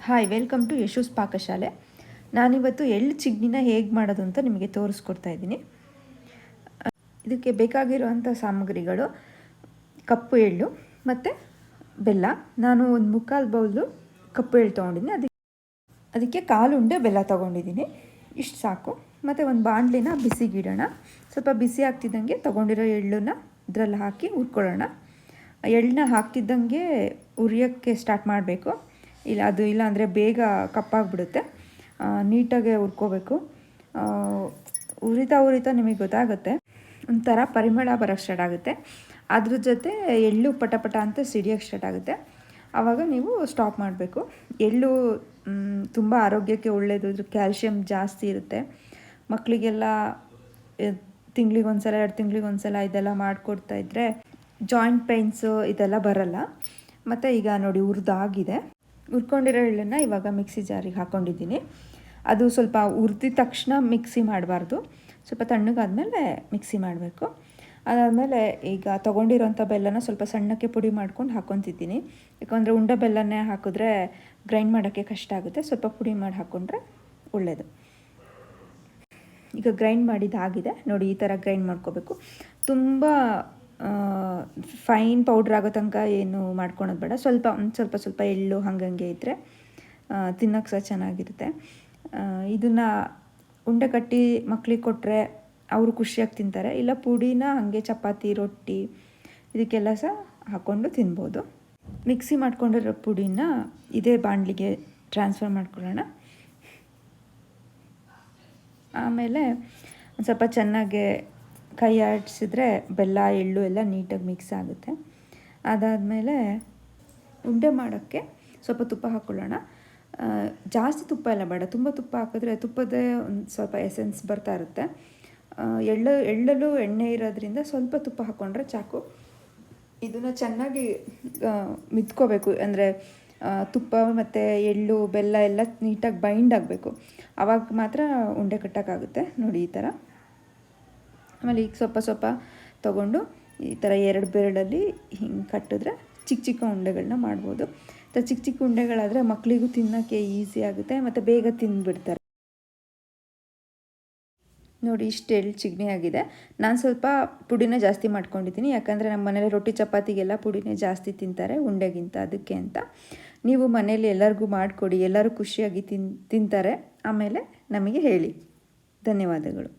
Hi, welcome to Yashu's ಪಾಕಶಾಲೆ. ನಾನಿವತ್ತು ಎಳ್ಳು ಚಿಗ್ನಿನ ಹೇಗೆ ಮಾಡೋದು ಅಂತ ನಿಮಗೆ ತೋರಿಸ್ಕೊಡ್ತಾ ಇದ್ದೀನಿ. ಇದಕ್ಕೆ ಬೇಕಾಗಿರುವಂಥ ಸಾಮಗ್ರಿಗಳು ಕಪ್ಪು ಎಳ್ಳು ಮತ್ತು ಬೆಲ್ಲ. ನಾನು ಒಂದು ಮುಕ್ಕಾಲು ಬೌಲು ಕಪ್ಪು ಎಳ್ಳು ತೊಗೊಂಡಿದ್ದೀನಿ. ಅದಕ್ಕೆ ಕಾಲು ಉಂಡೆ ಬೆಲ್ಲ ತೊಗೊಂಡಿದ್ದೀನಿ. ಇಷ್ಟು ಸಾಕು. ಮತ್ತು ಒಂದು ಬಾಣಲಿನ ಬಿಸಿಗಿಡೋಣ. ಸ್ವಲ್ಪ ಬಿಸಿ ಆಗ್ತಿದ್ದಂಗೆ ತೊಗೊಂಡಿರೋ ಎಳ್ಳನ್ನ ಇದರಲ್ಲಿ ಹಾಕಿ ಹುರ್ಕೊಳ್ಳೋಣ. ಎಳ್ಳನ್ನ ಹಾಕ್ತಿದ್ದಂಗೆ ಉರಿಯೋಕ್ಕೆ ಸ್ಟಾರ್ಟ್ ಮಾಡಬೇಕು. ಇಲ್ಲ ಅಂದರೆ ಬೇಗ ಕಪ್ಪಾಗಿಬಿಡುತ್ತೆ. ನೀಟಾಗೆ ಹುರ್ಕೋಬೇಕು. ಉರಿತಾ ನಿಮಗೆ ಗೊತ್ತಾಗುತ್ತೆ, ಒಂಥರ ಪರಿಮಳ ಬರೋಕ್ಕೆ ಸ್ಟಾರ್ಟ್ ಆಗುತ್ತೆ. ಅದ್ರ ಜೊತೆ ಎಳ್ಳು ಪಟ ಅಂತ ಸಿಡಿಯೋಕ್ಕೆ ಸ್ಟಾರ್ಟ್ ಆಗುತ್ತೆ. ಆವಾಗ ನೀವು ಸ್ಟಾಪ್ ಮಾಡಬೇಕು. ಎಳ್ಳು ತುಂಬ ಆರೋಗ್ಯಕ್ಕೆ ಒಳ್ಳೆಯದು. ಇದ್ರ ಕ್ಯಾಲ್ಶಿಯಮ್ ಜಾಸ್ತಿ ಇರುತ್ತೆ. ಮಕ್ಕಳಿಗೆಲ್ಲ ತಿಂಗಳಿಗೊಂದ್ಸಲ 2 ತಿಂಗಳಿಗೊಂದ್ಸಲ ಇದೆಲ್ಲ ಮಾಡಿಕೊಡ್ತಾಯಿದ್ರೆ ಜಾಯಿಂಟ್ ಪೇನ್ಸು ಇದೆಲ್ಲ ಬರಲ್ಲ. ಮತ್ತು ಈಗ ನೋಡಿ ಹುರಿದಾಗಿದೆ. ಹುರ್ಕೊಂಡಿರೋ ಎಳ್ಳನ್ನು ಇವಾಗ ಮಿಕ್ಸಿ ಜಾರಿಗೆ ಹಾಕ್ಕೊಂಡಿದ್ದೀನಿ. ಅದು ಸ್ವಲ್ಪ ಹುರಿದ ತಕ್ಷಣ ಮಿಕ್ಸಿ ಮಾಡಬಾರ್ದು, ಸ್ವಲ್ಪ ತಣ್ಣಗಾದ್ಮೇಲೆ ಮಿಕ್ಸಿ ಮಾಡಬೇಕು. ಅದಾದಮೇಲೆ ಈಗ ತೊಗೊಂಡಿರೋಂಥ ಬೆಲ್ಲನ ಸ್ವಲ್ಪ ಸಣ್ಣಕ್ಕೆ ಪುಡಿ ಮಾಡ್ಕೊಂಡು ಹಾಕ್ಕೊತಿದ್ದೀನಿ. ಯಾಕಂದರೆ ಉಂಡೆ ಬೆಲ್ಲನೇ ಹಾಕಿದ್ರೆ ಗ್ರೈಂಡ್ ಮಾಡೋಕ್ಕೆ ಕಷ್ಟ ಆಗುತ್ತೆ. ಸ್ವಲ್ಪ ಪುಡಿ ಮಾಡಿ ಹಾಕ್ಕೊಂಡ್ರೆ ಒಳ್ಳೆಯದು. ಈಗ ಗ್ರೈಂಡ್ ಮಾಡಿದ್ದಾಗಿದೆ ನೋಡಿ, ಈ ಥರ ಗ್ರೈಂಡ್ ಮಾಡ್ಕೋಬೇಕು. ತುಂಬ ಫೈನ್ ಪೌಡ್ರ್ ಆಗೋ ತನಕ ಏನು ಮಾಡ್ಕೊಳೋದು ಬೇಡ. ಸ್ವಲ್ಪ ಎಳ್ಳು ಹಂಗಂಗೆ ಇದ್ದರೆ ತಿನ್ನೋಕ್ಕೆ ಸಹ ಚೆನ್ನಾಗಿರುತ್ತೆ. ಇದನ್ನು ಉಂಡೆ ಕಟ್ಟಿ ಮಕ್ಳಿಗೆ ಕೊಟ್ಟರೆ ಅವರು ಖುಷಿಯಾಗಿ ತಿಂತಾರೆ. ಇಲ್ಲ ಪುಡಿನ ಹಾಗೆ ಚಪಾತಿ, ರೊಟ್ಟಿ ಇದಕ್ಕೆಲ್ಲ ಸಹ ಹಾಕ್ಕೊಂಡು ತಿನ್ಬೋದು. ಮಿಕ್ಸಿ ಮಾಡ್ಕೊಂಡಿರೋ ಪುಡಿನ ಇದೇ ಬಾಣಲಿಗೆ ಟ್ರಾನ್ಸ್ಫರ್ ಮಾಡ್ಕೊಳ್ಳೋಣ. ಆಮೇಲೆ ಒಂದು ಸ್ವಲ್ಪ ಚೆನ್ನಾಗೆ ಕೈ ಆಡಿಸಿದ್ರೆ ಬೆಲ್ಲ ಎಳ್ಳು ಎಲ್ಲ ನೀಟಾಗಿ ಮಿಕ್ಸ್ ಆಗುತ್ತೆ. ಅದಾದಮೇಲೆ ಉಂಡೆ ಮಾಡೋಕ್ಕೆ ಸ್ವಲ್ಪ ತುಪ್ಪ ಹಾಕ್ಕೊಳ್ಳೋಣ. ಜಾಸ್ತಿ ತುಪ್ಪ ಎಲ್ಲ ಬೇಡ. ತುಂಬ ತುಪ್ಪ ಹಾಕಿದ್ರೆ ತುಪ್ಪದೇ ಒಂದು ಸ್ವಲ್ಪ ಎಸೆನ್ಸ್ ಬರ್ತಾ ಇರುತ್ತೆ. ಎಳ್ಳಲ್ಲೂ ಎಣ್ಣೆ ಇರೋದ್ರಿಂದ ಸ್ವಲ್ಪ ತುಪ್ಪ ಹಾಕ್ಕೊಂಡ್ರೆ ಸಾಕು. ಇದನ್ನು ಚೆನ್ನಾಗಿ ಮಿದ್ಕೋಬೇಕು. ಅಂದರೆ ತುಪ್ಪ ಮತ್ತು ಎಳ್ಳು ಬೆಲ್ಲ ಎಲ್ಲ ನೀಟಾಗಿ ಬೈಂಡ್ ಆಗಬೇಕು. ಆವಾಗ ಮಾತ್ರ ಉಂಡೆ ಕಟ್ಟೋಕ್ಕಾಗುತ್ತೆ. ನೋಡಿ ಈ ಥರ. ಆಮೇಲೆ ಈಗ ಸ್ವಲ್ಪ ತೊಗೊಂಡು ಈ ಥರ 2 ಬೆರಳಲ್ಲಿ ಹಿಂಗೆ ಕಟ್ಟಿದ್ರೆ ಚಿಕ್ಕ ಉಂಡೆಗಳನ್ನ ಮಾಡ್ಬೋದು. ಚಿಕ್ಕ ಉಂಡೆಗಳಾದರೆ ಮಕ್ಕಳಿಗೂ ತಿನ್ನೋಕ್ಕೆ ಈಸಿ ಆಗುತ್ತೆ ಮತ್ತು ಬೇಗ ತಿಂದುಬಿಡ್ತಾರೆ. ನೋಡಿ ಇಷ್ಟು ಎಳ್ಳು ಚಿಗ್ನಿ ಆಗಿದೆ. ನಾನು ಸ್ವಲ್ಪ ಪುಡಿನ ಜಾಸ್ತಿ ಮಾಡ್ಕೊಂಡಿದ್ದೀನಿ. ಯಾಕಂದರೆ ನಮ್ಮ ಮನೇಲಿ ರೊಟ್ಟಿ ಚಪಾತಿಗೆಲ್ಲ ಪುಡಿನೇ ಜಾಸ್ತಿ ತಿಂತಾರೆ ಉಂಡೆಗಿಂತ, ಅದಕ್ಕೆ ಅಂತ. ನೀವು ಮನೇಲಿ ಎಲ್ಲರಿಗೂ ಮಾಡಿಕೊಡಿ. ಎಲ್ಲರೂ ಖುಷಿಯಾಗಿ ತಿಂತಾರೆ. ಆಮೇಲೆ ನಮಗೆ ಹೇಳಿ. ಧನ್ಯವಾದಗಳು.